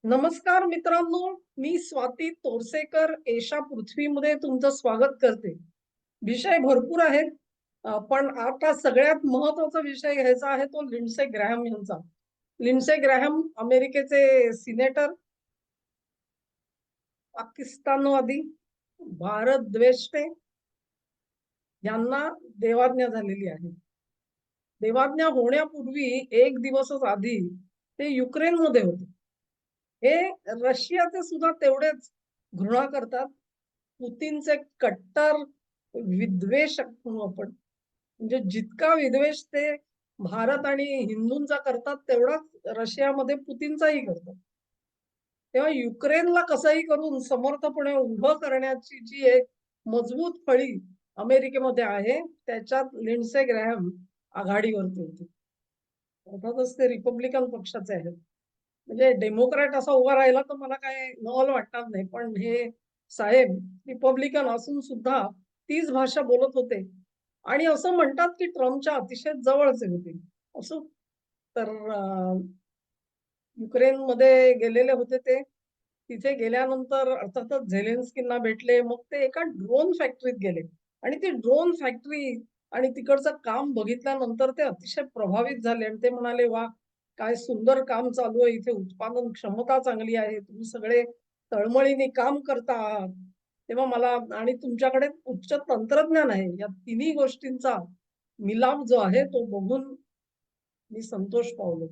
नमस्कार मित्रांनो, मी स्वाती तोरसेकर एशा पृथ्वीमध्ये तुमचं स्वागत करते. विषय भरपूर आहेत. पण आता सगळ्यात महत्वाचा विषय घ्यायचा आहे तो लिंडसे ग्रॅहम यांचा. लिंडसे ग्रॅहम अमेरिकेचे सिनेटर, पाकिस्तानवादी, भारत द्वेष्टे यांना देवाज्ञा झालेली आहे. देवाज्ञा होण्यापूर्वी एक दिवसच आधी ते युक्रेनमध्ये होते. हे रशियाचे सुद्धा तेवढेच घृणा करतात. पुतीनचे कट्टर विद्वेषक म्हणू आपण. म्हणजे जितका विद्वेष ते भारत आणि हिंदूंचा करतात तेवढाच रशियामध्ये पुतीनचाही करतात. तेव्हा युक्रेनला कसंही करून समर्थपणे उभं करण्याची जी एक मजबूत फळी अमेरिकेमध्ये आहे, त्याच्यात लिंडसे ग्रॅहम आघाडीवरती होते. अर्थातच ते रिपब्लिकन पक्षाचे आहेत. म्हणजे डेमोक्रॅट असा उभा राहिला तर मला काय नवल वाटणार नाही. पण हे साहेब रिपब्लिकन असून सुद्धा तीच भाषा बोलत होते आणि असं म्हणतात की ट्रम्पच्या अतिशय जवळचे होते. असं तर युक्रेनमध्ये गेलेले होते ते. तिथे गेल्यानंतर अर्थातच झेलेन्स्कींना भेटले. मग ते एका ड्रोन फॅक्टरीत गेले आणि ती ड्रोन फॅक्टरी आणि तिकडचं काम बघितल्यानंतर ते अतिशय प्रभावित झाले आणि ते म्हणाले, "वाह! काय सुंदर काम चालू आहे. इथे उत्पादन क्षमता चांगली आहे. तुम्ही सगळे तळमळीने काम करता आहात. तेव्हा मला आणि तुमच्याकडे उच्च तंत्रज्ञान आहे. या तिन्ही गोष्टींचा मिलाप जो आहे तो बघून मी संतोष पावलो."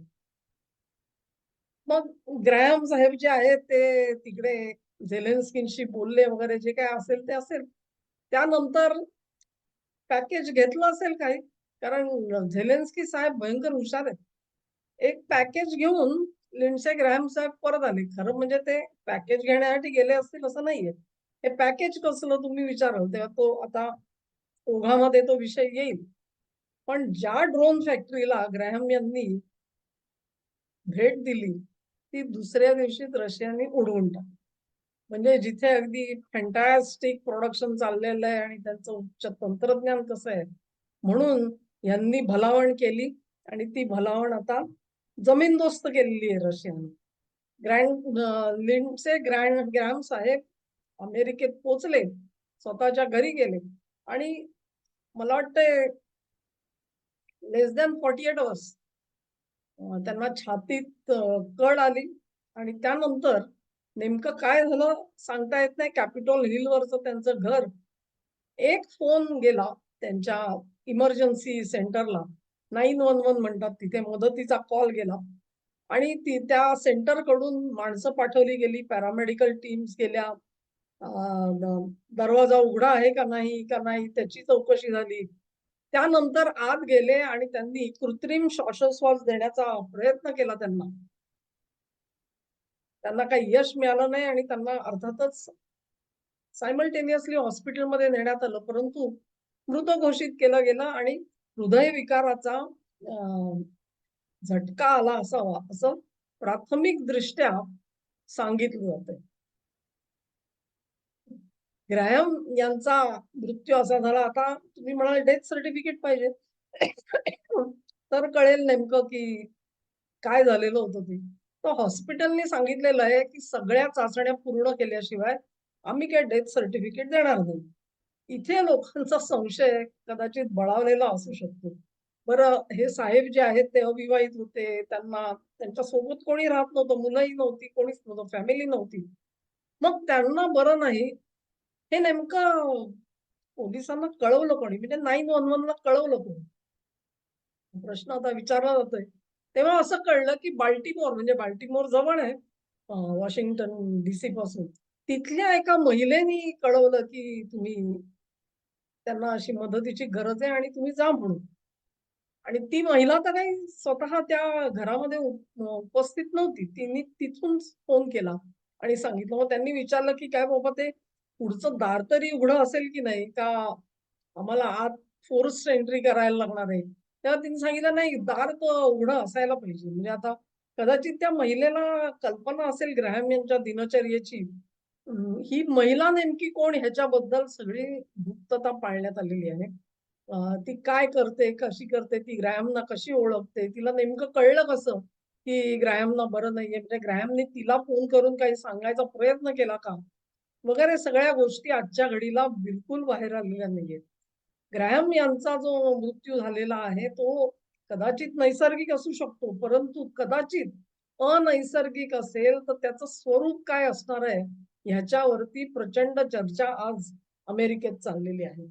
मग ग्रॅहम साहेब जे आहेत ते तिकडे झेलेन्स्कींशी बोलले वगैरे जे काही असेल ते असेल. त्यानंतर पॅकेज घेतलं असेल काही. कारण झेलेन्स्की साहेब भयंकर हुशार आहेत. एक पॅकेज घेऊन लिंडसे ग्रॅहम साहेब परत आले. खरं म्हणजे ते पॅकेज घेण्यासाठी गेले असतील असं नाहीये. हे पॅकेज कसलं तुम्ही विचाराल तेव्हा तो आता ओघामध्ये तो विषय येईल. पण ज्या ड्रोन फॅक्टरीला ग्रॅहम यांनी भेट दिली, ती दुसऱ्या दिवशीच रशियाने उडवून टाकली. म्हणजे जिथे अगदी फॅन्टास्टिक प्रोडक्शन चाललेलं आहे आणि त्यांचं उच्च तंत्रज्ञान कसं आहे, म्हणून यांनी भलावण केली आणि ती भलावण आता जमीनदोस्त केलेली आहे रशियाने. लिंडसे ग्रॅहम साहेब अमेरिकेत पोहोचले, स्वतःच्या घरी गेले आणि मला वाटतंय लेस दॅन 48 अवर्स त्यांना छातीत कळ आली आणि त्यानंतर नेमकं काय झालं सांगता येत नाही. कॅपिटॉल हिलवरचं त्यांचं घर, एक फोन गेला त्यांच्या इमर्जन्सी सेंटरला. 911 म्हणतात तिथे मदतीचा कॉल गेला आणि त्या सेंटरकडून माणसं पाठवली गेली, पॅरामेडिकल टीम्स गेल्या. दरवाजा उघडा आहे का नाही त्याची चौकशी झाली. त्यानंतर आत गेले आणि त्यांनी कृत्रिम श्वासोच्छवास देण्याचा प्रयत्न केला त्यांना. त्यांना काही यश मिळालं नाही आणि त्यांना अर्थातच सायमल्टेनियसली हॉस्पिटलमध्ये नेण्यात आलं. परंतु मृत घोषित केलं गेलं आणि हृदयविकाराचा झटका आला असावा असं प्राथमिकदृष्ट्या सांगितलं जातंय. ग्रॅहम यांचा मृत्यू असा झाला. आता तुम्ही म्हणाल डेथ सर्टिफिकेट पाहिजे. तर कळेल नेमकं की काय झालेलं होतं ते. तर हॉस्पिटलने सांगितलेलं आहे की सगळ्या चाचण्या पूर्ण केल्याशिवाय आम्ही काही डेथ सर्टिफिकेट देणार नाही. इथे लोकांचा संशय कदाचित बळावलेला असू शकतो. बरं हे साहेब जे आहेत ते अविवाहित होते. त्यांना त्यांच्या सोबत कोणी राहत नव्हतं. मुलंही नव्हती, कोणीच नव्हतं, फॅमिली नव्हती. मग त्यांना बरं नाही हे नेमकं पोलिसांना कळवलं कोणी? म्हणजे 911 ला कळवलं कोणी? प्रश्न आता विचारला जातोय. तेव्हा असं कळलं, की बाल्टिमोर म्हणजे बाल्टिमोर जवळ आहे वॉशिंग्टन डी-सी पासून. तिथल्या एका महिलेनी कळवलं, की तुम्ही त्यांना अशी मदतीची गरज आहे आणि तुम्ही जा म्हणून. आणि ती महिला तर काही स्वतः त्या घरामध्ये उपस्थित नव्हती. तिने तिथून फोन केला आणि सांगितलं. मग त्यांनी विचारलं, की "काय बाबा ते पुढचं दार तरी उघडं असेल की नाही? का आम्हाला आत फोर्स्ड एंट्री करायला लागणार आहे?" तेव्हा तिने सांगितलं, "नाही, दार तर उघडं असायला पाहिजे." म्हणजे आता कदाचित त्या महिलेला कल्पना असेल ग्रॅहम यांच्या दिनचर्येची. ही महिला नेमकी कोण ह्याच्याबद्दल सगळी गुप्तता पाळण्यात आलेली आहे. ती काय करते, कशी करते, ती ग्रॅहमना कशी ओळखते, तिला नेमकं कळलं कसं, की ग्रॅहमना बरं नाहीये, म्हणजे ग्रॅहमने तिला फोन करून काही सांगायचा प्रयत्न केला का? वगैरे सगळ्या गोष्टी आजच्या घडीला बिलकुल बाहेर आलेल्या नाहीयेत. ग्रॅहम यांचा जो मृत्यू झालेला आहे, तो कदाचित नैसर्गिक असू शकतो, परंतु कदाचित अनैसर्गिक असेल, तर त्याचं स्वरूप काय असणार आहे, ह्याच्यावरती प्रचंड चर्चा आज अमेरिकेत चाललेली आहे.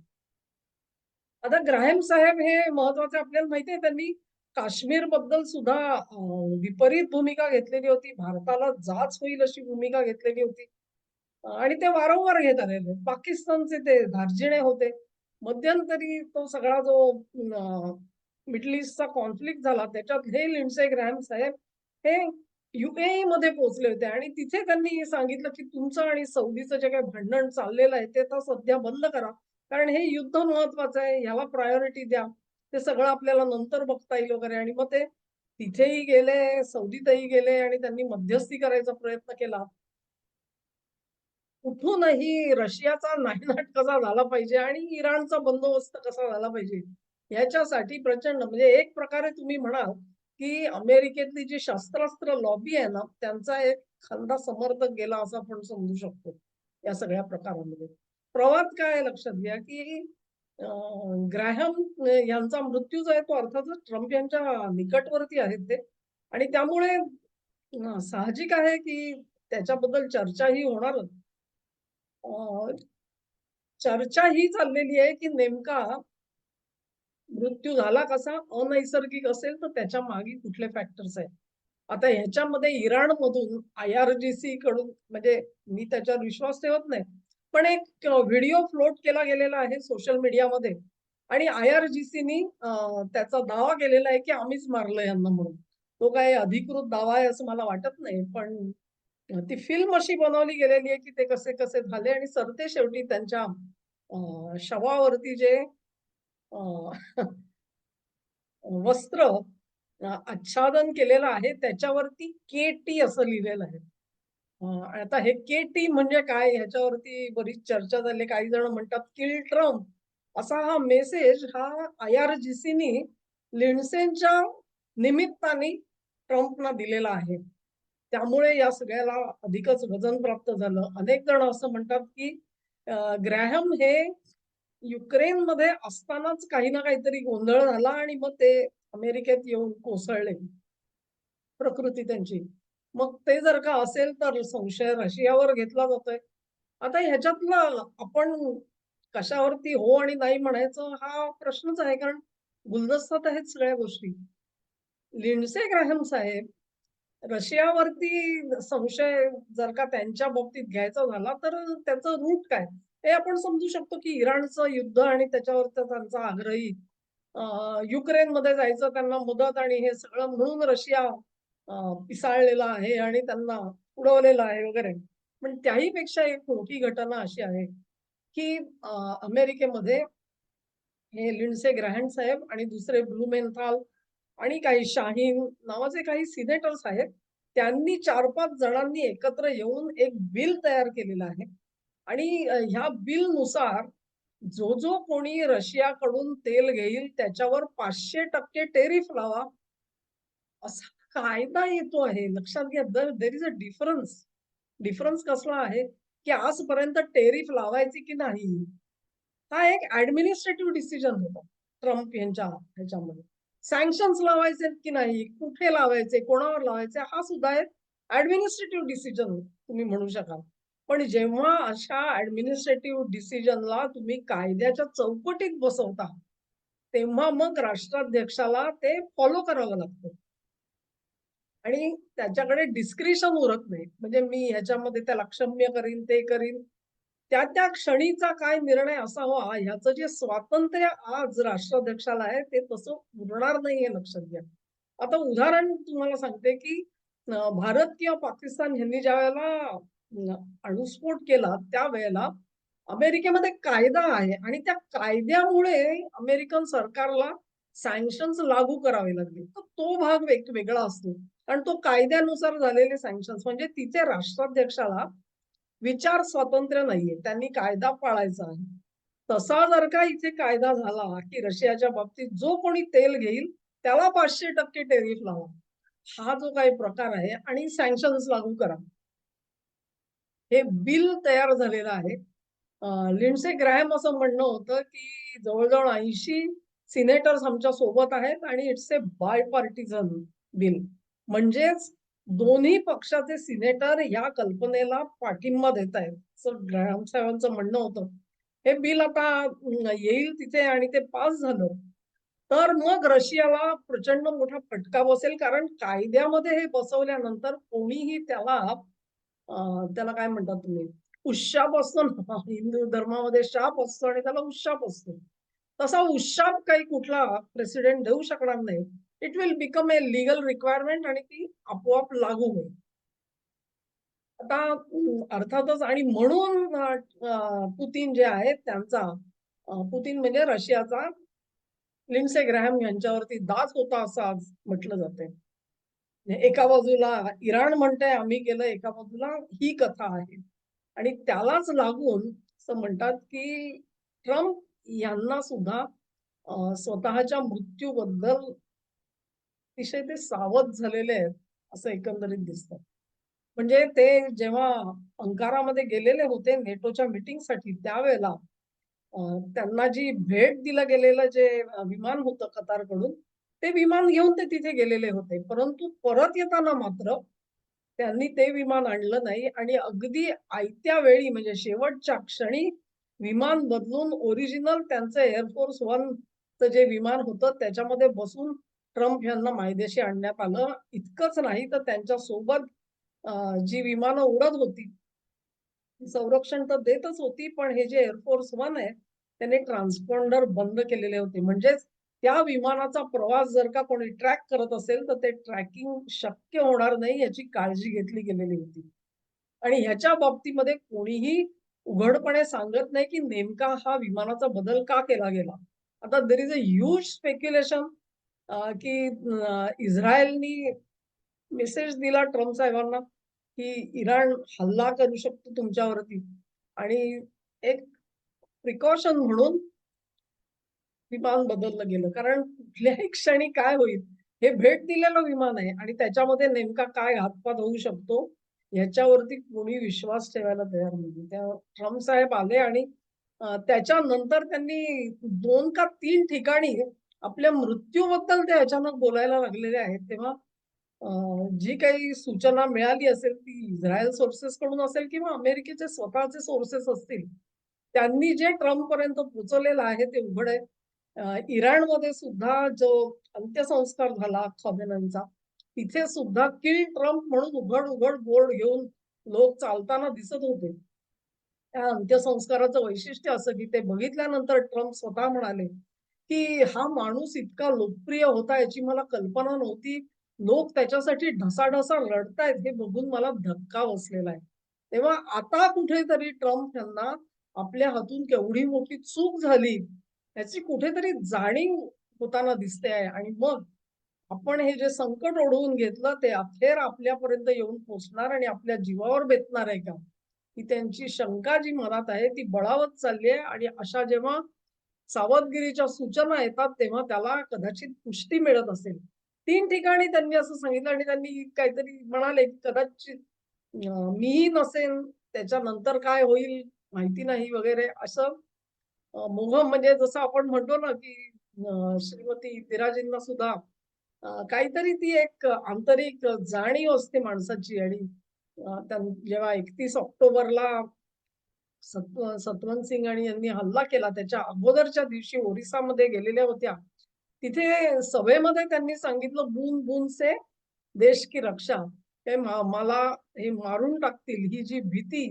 आता ग्राहम साहेब हे महत्वाचे आपल्याला माहिती आहे त्यांनी काश्मीरबद्दल सुद्धा विपरीत भूमिका घेतलेली होती. भारताला जाच होईल अशी भूमिका घेतलेली होती. आणि ते वारंवार घेत आलेले. पाकिस्तानचे ते धार्जिणे होते. मध्यंतरी तो सगळा जो मिडल ईस्टचा कॉन्फ्लिक्ट झाला त्याच्यात हे लिंडसे ग्रॅहम साहेब हे मध्ये पोहोचले होते आणि तिथे त्यांनी सांगितलं, की तुमचं आणि सौदीचं जे काही भांडण चाललेलं आहे, ते तर सध्या बंद करा. कारण हे युद्ध महत्वाचं आहे, ह्याला प्रायोरिटी द्या. ते सगळं आपल्याला नंतर बघता येईल वगैरे आणि मग ते तिथेही गेले, सौदीतही गेले आणि त्यांनी मध्यस्थी करायचा प्रयत्न केला. कुठूनही रशियाचा नायनाट कसा झाला पाहिजे आणि इराणचा बंदोबस्त कसा झाला पाहिजे, याच्यासाठी प्रचंड म्हणजे एक प्रकारे तुम्ही म्हणाल, की अमेरिकेतली जी शस्त्रास्त्र लॉबी आहे ना, त्यांचा एक खंदा समर्थक गेला असं आपण समजू शकतो, या सगळ्या प्रकारामध्ये. प्रवाद काय आहे लक्षात घ्या, की ग्रॅहम यांचा मृत्यू जो आहे तो अर्थातच ट्रम्प यांच्या निकटवर्ती आहेत ते आणि त्यामुळे साहजिक आहे, की त्याच्याबद्दल चर्चाही होणारच. चर्चा ही चाललेली आहे, की नेमका मृत्यू झाला कसा? अनैसर्गिक असेल तर त्याच्या मागे कुठले फॅक्टर्स आहेत? आता ह्याच्यामध्ये इराणमधून IRGC कडून म्हणजे मी त्याच्यावर विश्वास ठेवत नाही. पण एक व्हिडिओ फ्लोट केला गेलेला आहे सोशल मीडियामध्ये आणि IRGCनी त्याचा दावा केलेला आहे, की आम्हीच मारलं यांना म्हणून. तो काही अधिकृत दावा आहे असं मला वाटत नाही. पण ती फिल्म अशी बनवली गेलेली आहे, की ते कसे-कसे झाले आणि सरते शेवटी त्यांच्या शवावरती जे अ, वस्त्र आच्छादन केलेलं आहे त्याच्यावरती KT असं लिहिलेलं आहे. आता हे KT म्हणजे काय ह्याच्यावरती बरीच चर्चा झाली. काही जण म्हणतात किल ट्रम्प असा हा मेसेज हा IRGCनी लिंडसेच्या निमित्ताने ट्रम्पना दिलेला आहे. त्यामुळे या सगळ्याला अधिकच वजन प्राप्त झालं. अनेक जण असं म्हणतात, की ग्रॅहम हे युक्रेनमध्ये असतानाच काही ना काहीतरी गोंधळ झाला आणि मग ते अमेरिकेत येऊन कोसळले. प्रकृती त्यांची. मग ते जर का असेल तर संशय रशियावर घेतला जातोय. आता ह्याच्यातला आपण कशावरती हो आणि नाही म्हणायचं हा प्रश्नच आहे. कारण गुलदस्त्यात आहेत सगळ्या गोष्टी. लिंडसे ग्राहम साहेब रशियावरती संशय जर का त्यांच्या बाबतीत घ्यायचा झाला, तर त्याचं रूट काय? हे आपण समजू शकतो, की इराणचं युद्ध आणि त्याच्यावरचा त्यांचा आग्रही युक्रेनमध्ये जायचं त्यांना मदत आणि हे सगळं म्हणून रशिया पिसाळलेला आहे आणि त्यांना उडवलेलं आहे वगैरे. पण त्याही पेक्षा एक मोठी घटना अशी आहे, की अमेरिकेमध्ये हे लिंडसे ग्रॅहम साहेब आणि दुसरे ब्लूमेंथाल आणि काही शाहीन नावाचे काही सिनेटर्स आहेत. त्यांनी 4-5 जणांनी एकत्र येऊन एक बिल तयार केलेलं आहे आणि ह्या बिलनुसार जो कोणी रशियाकडून तेल घेईल त्याच्यावर 500% टेरिफ लावा, असा कायदा येतो आहे. लक्षात घ्या there is a difference. Difference कसला आहे, की आजपर्यंत टेरिफ लावायची की नाही, हा एक ॲडमिनिस्ट्रेटिव्ह डिसिजन होता ट्रम्प यांच्या ह्याच्यामध्ये. सँक्शन्स लावायचे की नाही, कुठे लावायचे, कोणावर लावायचे, हा सुद्धा एक ॲडमिनिस्ट्रेटिव्ह डिसिजन तुम्ही म्हणू शकाल. पण जेव्हा अशा ॲडमिनिस्ट्रेटिव्ह डिसिजनला तुम्ही कायद्याच्या चौकटीत बसवता, तेव्हा मग राष्ट्राध्यक्षाला ते फॉलो करावं लागतं. आणि त्याच्याकडे डिस्क्रिशन उरत नाही. म्हणजे मी ह्याच्यामध्ये त्याला क्षम्य करीन, ते करीन. त्या क्षणीचा काय निर्णय असावा ह्याचं जे स्वातंत्र्य आज राष्ट्राध्यक्षाला आहे, ते तसं उरणार नाही हे लक्षात घ्या. आता उदाहरण तुम्हाला सांगते, की भारत किंवा पाकिस्तान ह्यांनी ज्यावेळेला अणुस्फोट केला, त्यावेळेला अमेरिकेमध्ये कायदा आहे आणि त्या कायद्यामुळे अमेरिकन सरकारला सँक्शन्स लागू करावे लागले. तर तो भाग वेगळा असतो. कारण तो कायद्यानुसार झालेले सँक्शन्स म्हणजे तिथे राष्ट्राध्यक्षाला विचार स्वातंत्र्य नाहीये. त्यांनी कायदा पाळायचा आहे. तसा जर का इथे कायदा झाला, की रशियाच्या बाबतीत जो कोणी तेल घेईल त्याला 500% टेरिफ लावा. हा जो काही प्रकार आहे आणि सँक्शन्स लागू करा. हे बिल तयार झालेलं आहे. लिंडसे ग्रॅहम असं म्हणणं होतं, की जवळ-जवळ 80 सिनेटर्स आमच्या सोबत आहेत आणि इट्स अ बायपार्टिझन बिल. म्हणजेच दोन्ही पक्षाचे सिनेटर या कल्पनेला पाठिंबा देत आहेत, असं ग्रॅहम साहेबांचं म्हणणं होतं. हे बिल आता येईल तिथे आणि ते पास झालं, तर मग रशियाला प्रचंड मोठा फटका बसेल. कारण कायद्यामध्ये हे बसवल्यानंतर कोणीही त्याला काय म्हणतात तुम्ही? उशाप असतो ना, हिंदू धर्मामध्ये शाप असतो आणि त्याला उशाप असतो. तसा उशाप काही कुठला प्रेसिडेंट देऊ शकणार नाही. It will become a legal requirement आणि ती आपोआप लागू होईल. आता अर्थातच आणि म्हणून पुतीन जे आहेत पुतीन म्हणजे रशियाचा लिंडसे ग्रॅहम यांच्यावरती दास होता असं आज म्हटलं जातंय. म्हणजे एका बाजूला इराण म्हणतंय आम्ही केलं, एका बाजूला ही कथा आहे. आणि त्यालाच लागून असं म्हणतात, की ट्रम्प यांना सुद्धा स्वतःच्या मृत्यूबद्दल अतिशय ते सावध झालेले आहेत, असं एकंदरीत दिसतं. म्हणजे ते जेव्हा अंकारामध्ये गेलेले होते नेटोच्या मीटिंगसाठी त्यावेळेला अ, त्यांना जी भेट दिलं गेलेलं जे विमान होतं कतारकडून, ते विमान घेऊन ते तिथे गेलेले होते. परंतु परत येताना मात्र त्यांनी ते विमान आणलं नाही आणि अगदी आयत्या वेळी म्हणजे शेवटच्या क्षणी विमान बदलून ओरिजिनल त्यांचं एअर फोर्स वनचं जे विमान होतं त्याच्यामध्ये बसून ट्रम्प यांना मायदेशी आणण्यात आलं. इतकंच नाही तर त्यांच्या सोबत जी विमानं उडत होती, संरक्षण तर देतच होती, पण हे जे एअर फोर्स वन आहे, त्याने ट्रान्सपॉन्डर बंद केलेले होते. म्हणजेच त्या विमानाचा प्रवास जर का कोणी ट्रॅक करत असेल, तर ते ट्रॅकिंग शक्य होणार नाही याची काळजी घेतली गेलेली होती. आणि ह्याच्या बाबतीमध्ये कोणीही उघडपणे सांगत नाही, की नेमका हा विमानाचा बदल का केला गेला. आता there is a huge speculation की इस्रायलनी मेसेज दिला ट्रम्प साहेबांना, की इराण हल्ला करू शकतो तुमच्यावरती आणि एक प्रिकॉशन म्हणून विमान बदललं गेलं. कारण कुठल्याही क्षणी काय होईल, हे भेट दिलेलं विमान आहे आणि त्याच्यामध्ये नेमका काय घातपात होऊ शकतो, याच्यावरती कोणी विश्वास ठेवायला तयार नाही. त्या ट्रम्प साहेब आले आणि त्याच्यानंतर त्यांनी 2 का 3 ठिकाणी आपल्या मृत्यूबद्दल ते अचानक बोलायला लागलेले आहेत. तेव्हा अ, जी काही सूचना मिळाली असेल ती इस्रायल सोर्सेसकडून असेल किंवा अमेरिकेचे स्वतःचे सोर्सेस असतील. त्यांनी जे ट्रम्पपर्यंत पोहोचवलेलं आहे ते उघड आहे. इराणमध्ये सुद्धा जो अंत्यसंस्कार झाला खमेनींचा, तिथे सुद्धा किल ट्रम्प म्हणून उघड-उघड बोर्ड घेऊन लोक चालताना दिसत होते. त्या अंत्यसंस्काराचं वैशिष्ट्य असं, की ते बघितल्यानंतर ट्रम्प स्वतः म्हणाले, की "हा माणूस इतका लोकप्रिय होता याची मला कल्पना नव्हती. लोक त्याच्यासाठी ढसाढसा रडतायत हे बघून मला धक्का बसलेला आहे." तेव्हा आता कुठेतरी ट्रम्प यांना आपल्या हातून केवढी मोठी चूक झाली, याची कुठेतरी जाणीव होताना दिसते आहे आणि मग आपण हे जे संकट ओढवून घेतलं ते अखेर आपल्यापर्यंत येऊन पोहोचणार आणि आपल्या जीवावर बेतणार आहे का? ही त्यांची शंका जी मनात आहे ती बळावत चालली आहे आणि अशा जेव्हा सावधगिरीच्या सूचना येतात तेव्हा त्याला कदाचित पुष्टी मिळत असेल. 3 ठिकाणी त्यांनी असं सांगितलं आणि त्यांनी काहीतरी म्हणाले, की कदाचित मीही नसेन, त्याच्यानंतर काय होईल माहिती नाही वगैरे असं मोह म्हणजे जसं आपण म्हणतो ना, की श्रीमती इंदिराजींना सुद्धा काहीतरी ती एक आंतरिक जाणीव असते माणसाची आणि जेव्हा 31 ऑक्टोबरला सतवंत सिंग आणि यांनी हल्ला केला त्याच्या अगोदरच्या दिवशी ओरिसामध्ये गेलेल्या होत्या. तिथे सभेमध्ये त्यांनी सांगितलं, "बूंद बूंद से देश की रक्षा." हे मला हे मारून टाकतील ही जी भीती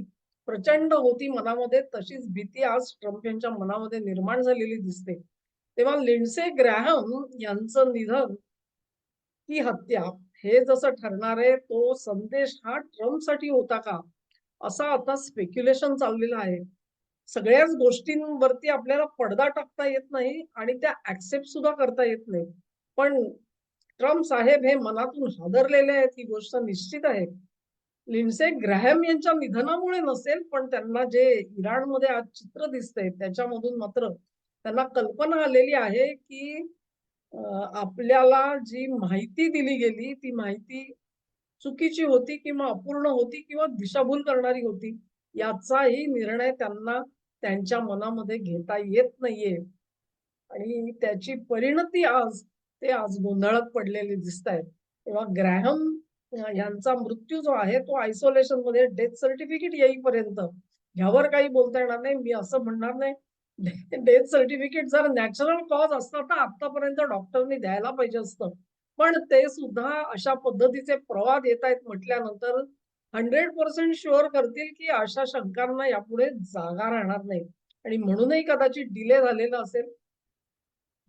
प्रचंड होती मनामध्ये, तशीच भीती आज ट्रम्प यांच्या मनामध्ये निर्माण झालेली दिसते. तेव्हा लिंडसे ग्रॅहम यांचं निधन की हत्या हे जसं ठरणार आहे, तो संदेश हा ट्रम्पसाठी होता का? असा आता स्पेक्युलेशन चाललेलं आहे. सगळ्याच गोष्टींवरती आपल्याला पडदा टाकता येत नाही आणि त्या एक्सेप्ट सुद्धा करता येत नाही. पण ट्रम्प साहेब हे मनातून हादरलेले आहेत ही गोष्ट निश्चित आहे. लिंडसे ग्रॅहम यांच्या निधनामुळे नसेल, पण त्यांना जे इराणमध्ये आज चित्र दिसतंय त्याच्यामधून मात्र त्यांना कल्पना आलेली आहे, की आपल्याला जी माहिती दिली गेली, ती माहिती चुकीची होती किंवा अपूर्ण होती किंवा दिशाभूल करणारी होती. याचाही निर्णय त्यांना त्यांच्या मनामध्ये घेता येत नाहीये आणि त्याची परिणती आज गोंधळात पडलेले दिसतायत. तेव्हा ग्रॅहम यांचा मृत्यू जो आहे तो आयसोलेशनमध्ये डेथ सर्टिफिकेट येईपर्यंत ह्यावर काही बोलता येणार नाही. मी असं म्हणणार नाही. डेथ सर्टिफिकेट जर नॅचरल कॉज असतं तर आत्तापर्यंत डॉक्टरनी द्यायला पाहिजे असतं. पण ते सुद्धा अशा पद्धतीचे प्रवाद येतायत म्हटल्यानंतर 100% शुअर करतील, की अशा शंकांना यापुढे जागा राहणार नाही आणि म्हणूनही कदाचित डिले झालेला असेल.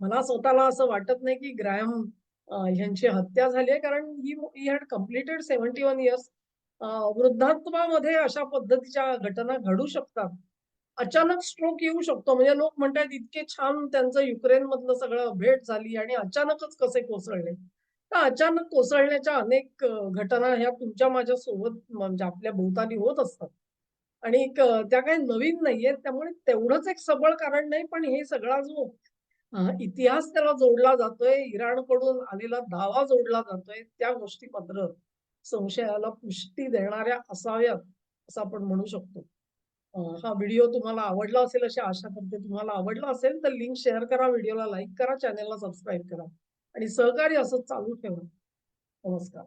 मला स्वतःला असं वाटत नाही, की ग्रॅहम ह्यांची हत्या झाली आहे कारण ही हॅड कंप्लीटेड 71 इयर्स. वृद्धाप्तवामध्ये अशा पद्धतीच्या घटना घडू शकतात. अचानक स्ट्रोक येऊ शकतो. म्हणजे लोक म्हणतायत इतके छान त्यांचं युक्रेनमधलं सगळं भेट झाली आणि अचानकच कसे कोसळले. तर अचानक कोसळण्याच्या अनेक घटना ह्या तुमच्या माझ्या सोबत म्हणजे आपल्या भोवताली होत असतात. आणि त्या काही नवीन नाहीयेत. त्यामुळे तेवढंच एक सबळ कारण नाही, पण हे सगळा जो इतिहास त्याला जोडला जातोय, इराणकडून आलेला दावा जोडला जातोय, त्या गोष्टी मात्र संशयाला पुष्टी देणाऱ्या असाव्यात, असं आपण म्हणू शकतो. हा व्हिडिओ तुम्हाला आवडला असेल अशी आशा करते. तुम्हाला आवडला असेल तर लिंक शेअर करा, व्हिडिओला लाईक करा, चॅनेलला सबस्क्राईब करा आणि सहकार्य असंच चालू ठेवा. नमस्कार.